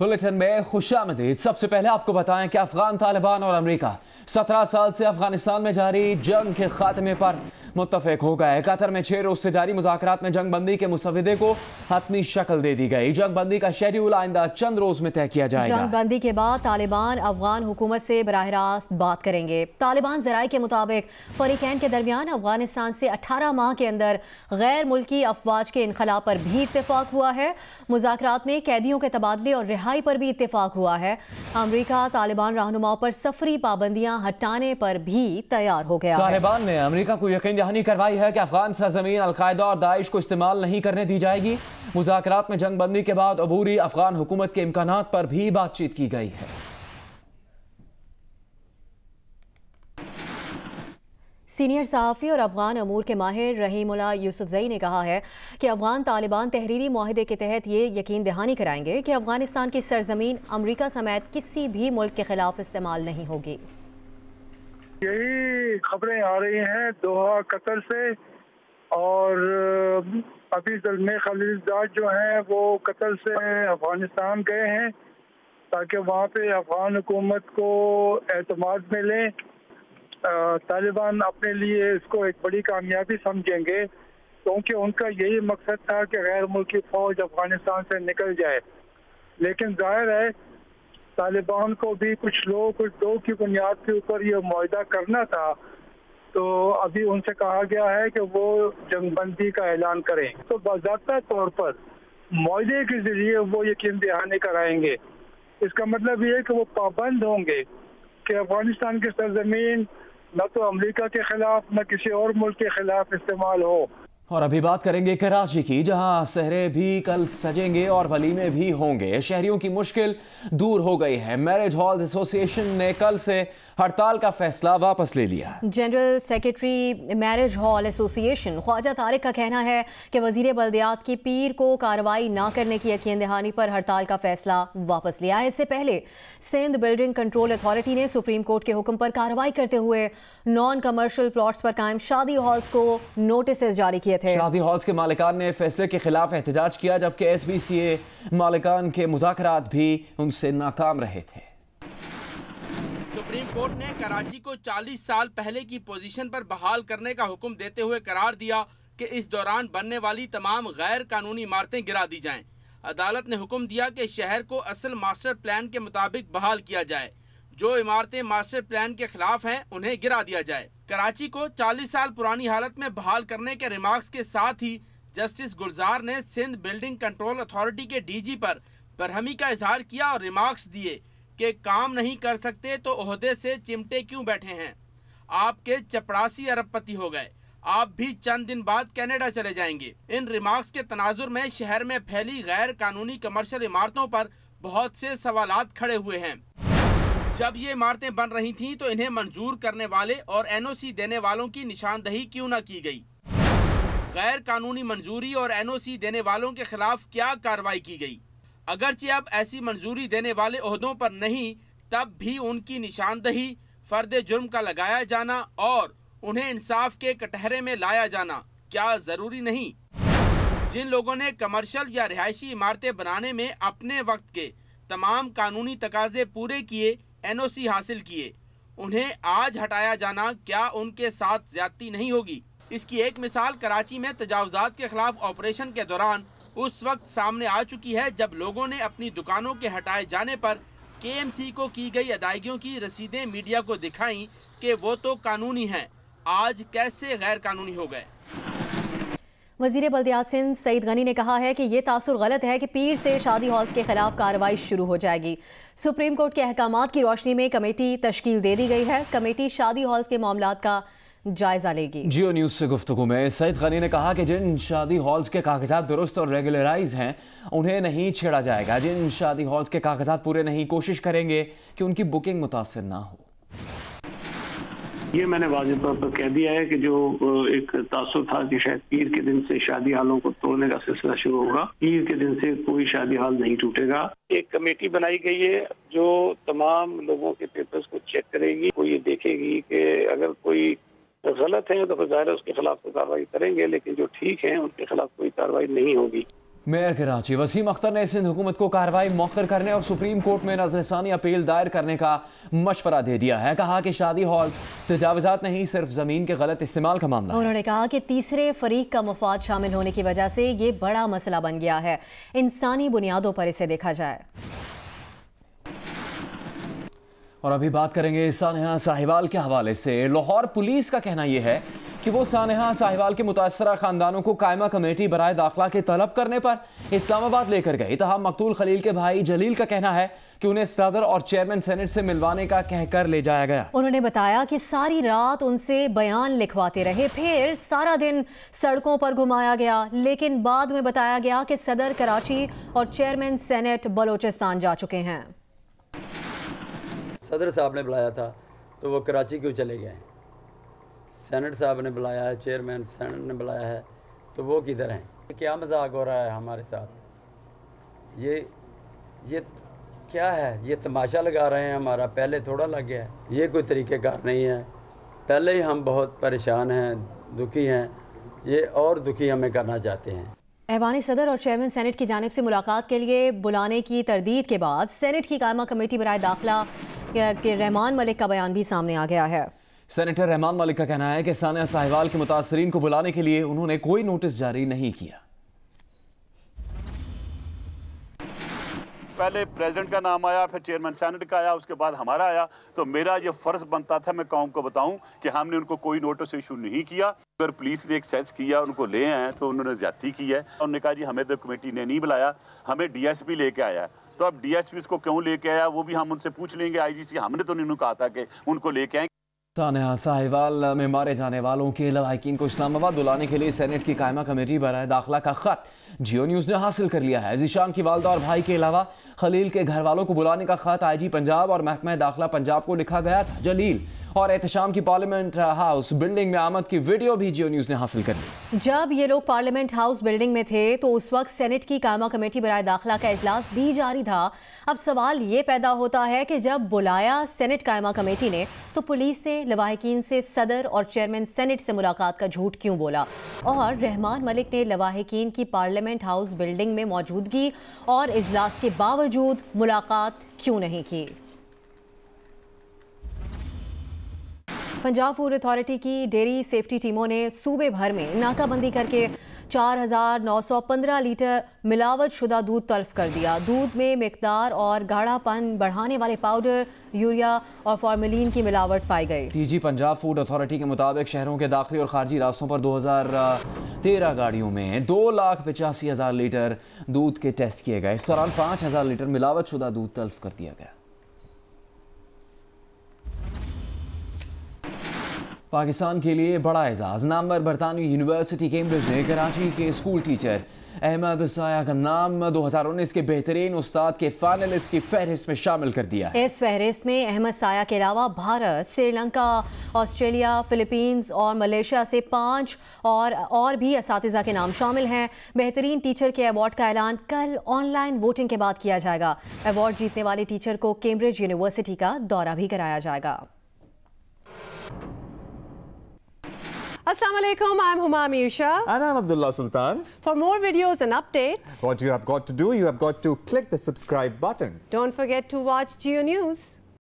Bulletin में खुशामदीद। सबसे पहले आपको बताएं कि अफगान तालिबान और अमेरिका 17 साल से अफगानिस्तान में जारी जंग के खात्मे पर मुत्तफिक हो गए। कतर में 6 रोज से जारी मुज़ाकरात में जंग बंदी के मुसविदे को हतमी शक्ल दे दी गई। जंग बंदी का शेड्यूल आइंदा चंद रोज में तय किया जाएगा। जंग बंदी के बाद तालिबान अफगान हुकूमत से बराह रास्त बात करेंगे। तालिबान ज़राए के मुताबिक फरीकैन के दरमियान अफगानिस्तान से 18 माह के अंदर गैर मुल्की अफवाज के इनखला पर भी इत्तेफाक हुआ है। मुज़ाकरात में कैदियों के तबादले और रिहाई पर भी इत्तेफाक हुआ है। अमरीका तालिबान रहनुमाओं पर सफरी पाबंदियां हटाने पर भी तैयार हो गया। तालिबान ने अमरीका को यकीन दहानी करवाई है कि अफगान सरजमीन अलकायदा और दाइश को इस्तेमाल नहीं करने दी जाएगी। मुज़ाकरात में जंग बंदी के बाद अबूरी अफगान हुकूमत के इम्कानात पर भी बातचीत की गई है। सीनियर सहाफ़ी और अफगान अमूर के माहिर रहीमुल्लाह यूसुफजई ने कहा है कि अफगान तालिबान तहरीरी मुआहदे के तहत ये यकीन दहानी कराएंगे कि अफगानिस्तान की सरजमीन अमरीका समेत किसी भी मुल्क के खिलाफ इस्तेमाल नहीं होगी। यही खबरें आ रही हैं दोहा कतर से, और अभी ज़ल्मे खलीलजाद जो हैं वो कतर से अफगानिस्तान गए हैं ताकि वहाँ पे अफगान हुकूमत को एतमाद मिले। तालिबान अपने लिए इसको एक बड़ी कामयाबी समझेंगे क्योंकि उनका यही मकसद था कि गैर मुल्की फ़ौज अफगानिस्तान से निकल जाए। लेकिन जाहिर है तालिबान को भी कुछ दो की बुनियाद के ऊपर ये मुआहदा करना था, तो अभी उनसे कहा गया है कि वो जंगबंदी का ऐलान करें। तो बाज़ाब्ता तौर पर मुआहदे के जरिए वो यकीन दहानी कराएंगे। इसका मतलब ये है कि वो पाबंद होंगे कि अफगानिस्तान की सरजमीन न तो अमेरिका के खिलाफ न किसी और मुल्क के खिलाफ इस्तेमाल हो। और अभी बात करेंगे कराची की, जहां सहरे भी कल सजेंगे और वलीमे भी होंगे। शहरियों की मुश्किल दूर हो गई है। मैरिज हॉल एसोसिएशन ने कल से हड़ताल का फैसला वापस ले लिया। General secretary marriage hall association Khwaja Tariq का कहना है कि वजीर बल्दियात की पीर को कार्रवाई न करने की यकीन दहानी पर हड़ताल का फैसला वापस लिया है। इससे पहले सिंध बिल्डिंग कंट्रोल अथॉरिटी ने सुप्रीम कोर्ट के हुक्म पर कार्रवाई करते हुए नॉन कमर्शियल प्लॉट्स पर कायम शादी हॉल्स को नोटिस जारी किए थे। शादी हॉल्स के मालिकान ने फैसले के खिलाफ एहतजाज किया, जबकि SBCA मालिकान के मुज़ाकरात भी उनसे नाकाम रहे थे। सुप्रीम कोर्ट ने कराची को 40 साल पहले की पोजीशन पर बहाल करने का हुक्म देते हुए करार दिया कि इस दौरान बनने वाली तमाम गैर कानूनी इमारतें गिरा दी जाएं। अदालत ने हुक्म दिया कि शहर को असल मास्टर प्लान के मुताबिक बहाल किया जाए। जो इमारतें मास्टर प्लान के खिलाफ हैं उन्हें गिरा दिया जाए। कराची को 40 साल पुरानी हालत में बहाल करने के रिमार्क्स के साथ ही जस्टिस गुलजार ने सिंध बिल्डिंग कंट्रोल अथॉरिटी के DG पर बरहमी का इजहार किया और रिमार्क्स दिए कि काम नहीं कर सकते तो ओहदे से चिमटे क्यों बैठे हैं। आपके 84 अरबपति हो गए, आप भी चंद दिन बाद कनाडा चले जाएंगे। इन रिमार्क्स के तनाजुर में शहर में फैली गैर कानूनी कमर्शियल इमारतों पर बहुत से सवालात खड़े हुए हैं। जब ये इमारतें बन रही थीं तो इन्हें मंजूर करने वाले और NOC देने वालों की निशानदही क्यों न की गई? गैर कानूनी मंजूरी और NOC देने वालों के खिलाफ क्या कार्रवाई की गई? अगरचे अब ऐसी मंजूरी देने वाले ओहदों पर नहीं, तब भी उनकी निशानदही, फर्द जुर्म का लगाया जाना और उन्हें इंसाफ के कटहरे में लाया जाना क्या जरूरी नहीं? जिन लोगों ने कमर्शियल या रिहायशी इमारतें बनाने में अपने वक्त के तमाम कानूनी तकाजे पूरे किए, NOC हासिल किए, उन्हें आज हटाया जाना क्या उनके साथ ज्यादती नहीं होगी? इसकी एक मिसाल कराची में तजावुजात के खिलाफ ऑपरेशन के दौरान उस वक्त सामने आ चुकी है जब लोगों ने अपनी दुकानों के हटाए जाने पर KMC को की गई अदायगियों की रसीदें मीडिया को दिखाई कि वो तो कानूनी हैं, आज कैसे गैर कानूनी हो गए। वजीर बल्दियात सिंध सईद गनी ने कहा है कि ये तासुर गलत है कि पीर से शादी हॉल्स के खिलाफ कार्रवाई शुरू हो जाएगी। सुप्रीम कोर्ट के अहकामात की रोशनी में कमेटी तश्कील दे दी गई है। कमेटी शादी हॉल्स के मामलात का जायजा लेगी। जियो न्यूज से गुफ्तगू में सईद गनी ने कहा कि जिन शादी हॉल्स के कागजात दुरुस्त और रेगुलराइज हैं उन्हें नहीं छेड़ा जाएगा। जिन शादी हॉल्स के कागजात पूरे नहीं, कोशिश करेंगे कि उनकी बुकिंग मुतासिर ना हो। ये मैंने वाज़ेह तौर पर कह दिया है कि जो एक तासुर था कि शायद पीर के दिन से शादी हालों को तोड़ने का सिलसिला शुरू होगा, पीर के दिन से कोई शादी हाल नहीं टूटेगा। एक कमेटी बनाई गई है जो तमाम लोगों के पेपर्स को चेक करेगी, वो ये देखेगी कि अगर कोई गलत है तो ज़ाहिर है उसके खिलाफ तो कार्रवाई करेंगे, लेकिन जो ठीक है उनके खिलाफ कोई कार्रवाई नहीं होगी। मेयर कराची वसीम अख्तर ने सिंध हुकूमत को कार्रवाई मौखर करने और सुप्रीम कोर्ट में नजरसानी अपील दायर करने का मशवरा दे दिया है। कहा कि शादी हॉल तजावुजात नहीं, सिर्फ जमीन के गलत इस्तेमाल का मामला। उन्होंने कहा कि तीसरे फरीक का मफाद शामिल होने की वजह से ये बड़ा मसला बन गया है, इंसानी बुनियादों पर इसे देखा जाए। और अभी बात करेंगे सानेहा साहिवाल के हवाले से। लाहौर पुलिस का कहना यह है कि वो सानेहा साहिवाल के मुतासरा खानदानों को कायमा कमेटी बराए दाखिला के तलब करने पर इस्लामाबाद लेकर गई। तहम मकतूल खलील के भाई जलील का कहना है कि उन्हें सदर और चेयरमैन सेनेट से मिलवाने का कहकर ले जाया गया। उन्होंने बताया कि सारी रात उनसे बयान लिखवाते रहे, फिर सारा दिन सड़कों पर घुमाया गया, लेकिन बाद में बताया गया कि सदर कराची और चेयरमैन सेनेट बलोचिस्तान जा चुके हैं। सदर साहब ने बुलाया था तो वो कराची क्यों चले गए? सेनेट साहब ने बुलाया है, चेयरमैन सेनेट ने बुलाया है, तो वो किधर हैं? क्या मजाक हो रहा है हमारे साथ? ये क्या है? ये तमाशा लगा रहे हैं हमारा, पहले थोड़ा लग गया है। ये कोई तरीक़ेकार नहीं है। पहले ही हम बहुत परेशान हैं, दुखी हैं, ये और दुखी हमें करना चाहते हैं। ऐवानी सदर और चेयरमैन सेनेट की जानिब से मुलाकात के लिए बुलाने की तरदीद के बाद सेनेट की कायमा कमेटी बराए दाखिला के रहमान मलिक का बयान भी सामने आ गया है। सेनेटर रहमान मलिक का कहना है कि सानिया साहिवाल के मुतासरीन को बुलाने के लिए उन्होंने कोई नोटिस जारी नहीं किया। पहले प्रेसिडेंट का नाम आया, फिर चेयरमैन सेनेट का आया, उसके बाद हमारा आया, तो मेरा ये फ़र्ज़ बनता था मैं कौम को बताऊं कि हमने उनको कोई नोटिस इशू नहीं किया। अगर पुलिस ने एक्सेस किया, उनको ले आए तो उन्होंने ज्यादती की है। उन्होंने कहा जी हमें तो कमेटी ने नहीं बुलाया, हमें DSP लेके आया। तो अब DSP इसको क्यों लेके आया वो भी हम उनसे पूछ लेंगे। IGC हमने तो नहीं कहा था कि उनको लेके आए। सानिया साहिवाल में मारे जाने वालों के लवाहिकीन को इस्लामाबाद बुलाने के लिए सेनेट की कायमा कमेटी बराए दाखिला का खत जियो न्यूज़ ने हासिल कर लिया है। ज़ीशान की वालदा और भाई के अलावा खलील के घर वालों को बुलाने का खत IG पंजाब और महकमा दाखिला पंजाब को लिखा गया था। जलील और एहतशाम की पार्लियामेंट हाउस बिल्डिंग में आमद की वीडियो भी जियो न्यूज़ ने हासिल कर ली। जब ये लोग पार्लियामेंट हाउस बिल्डिंग में थे तो उस वक्त सेनेट की कायमा कमेटी बराए दाखिला का इजलास भी जारी था। अब सवाल ये पैदा होता है कि जब बुलाया सेनेट कायमा कमेटी ने तो पुलिस ने लवाहिकीन से सदर और चेयरमैन सेनेट से मुलाकात का झूठ क्यों बोला, और रहमान मलिक ने लवाहिकीन की पार्लियामेंट हाउस बिल्डिंग में मौजूदगी और इजलास के बावजूद मुलाकात क्यों नहीं की। पंजाब फूड अथॉरिटी की डेयरी सेफ्टी टीमों ने सूबे भर में नाकाबंदी करके 4,915 लीटर मिलावट शुदा दूध तल्फ कर दिया। दूध में मिकदार और गाढ़ापन बढ़ाने वाले पाउडर, यूरिया और फॉर्मेलिन की मिलावट पाई गई। DG पंजाब फूड अथॉरिटी के मुताबिक शहरों के दाखिली और खारजी रास्तों पर 2013 गाड़ियों में 2,85,000 लीटर दूध के टेस्ट किए गए। इस दौरान 5,000 लीटर मिलावट शुदा दूध तल्फ कर दिया गया। पाकिस्तान के लिए बड़ा एजाज, नामवर बरतानवी यूनिवर्सिटी कैम्ब्रिज ने कराची के स्कूल टीचर अहमद साया का नाम 2019 के बेहतरीन उस्ताद के फाइनलिस्ट की फहरिस्त में शामिल कर दिया है। इस फहरिस्त में अहमद साया के अलावा भारत, श्रीलंका, ऑस्ट्रेलिया, फिलीपींस और मलेशिया से 5 और भी असातिज़ा के नाम शामिल हैं। बेहतरीन टीचर के अवार्ड का ऐलान कल ऑनलाइन वोटिंग के बाद किया जाएगा। अवार्ड जीतने वाले टीचर को कैम्ब्रिज यूनिवर्सिटी का दौरा भी कराया जाएगा। Assalamu alaikum, I'm Huma Amir Shah. And I'm Abdullah Sultan. For more videos and updates, What you have got to do, you have got to click the subscribe button. Don't forget to watch Geo News.